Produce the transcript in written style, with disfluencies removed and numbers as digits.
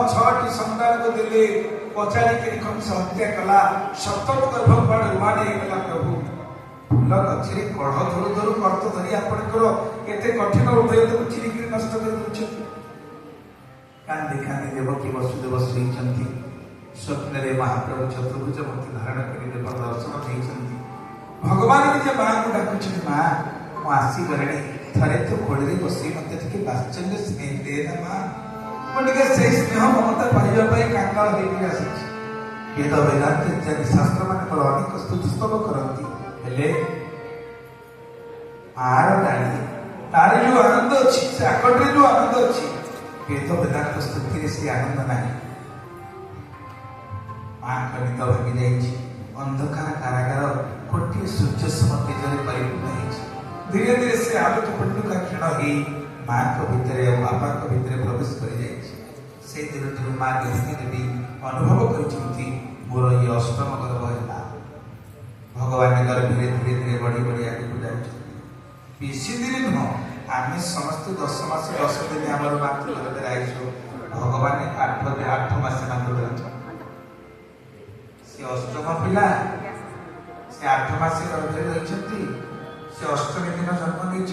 छठी संतान को दिले पचारि के हत्या कला सप्तम गर्भपात उमाड़े गला प्रभु फूल गछरे कढ़ धरु धरु कर्त धरी आपणकर केते कठिन हृदय को चिरिकी नष्ट कर दउछ कांदी कांदी देवकी वसुदेव श्री चंती स्वप्न रे महाप्रभु चतुर्भुज मूर्ति धारण करी देव दर्शन देइछंती भगवान निजे मां को डाकुछन मां मो आसी गरणी थरे तो कोड़ी रे बसी मते टिके वात्सल्य स्नेह दे ना मां मटिके से स्नेह ममता पाइबा पई कांगाल हेकि आसी वेद वेदांत इत्यादि शास्त्र मानकर अनेक स्तुति स्तव करती हेले आर डाली तारे जो आनंद अच्छी से आकटरे जो आनंद अच्छी वेद वेदांत स्तुति रे से आनंद नहीं मां कनित भागी जाइछि अंधकार कारागार कोटि सूर्य सम तेजरे परिपूर्ण होइछि धीरे धीरे से आलोक पुण्य क्षण ही मां को भीतर और बापा को भीतर प्रवेश कर जाइछि से दिन मां देवी देवी अनुभव करछंती मोर ये अष्टम गर्भ है भगवान गर्भ धीरे धीरे धीरे बढ़ी बढ़ी आगे को जाइछंती बेसी दिन नुह आम समस्त 10 मास 10 दिन आम मातृ गर्भ आईछु भगवान 8 मास मातृ गर्भ से अष्टम पिला से 8 मास गर्भ रही से अष्टमी दिन जन्म नहीं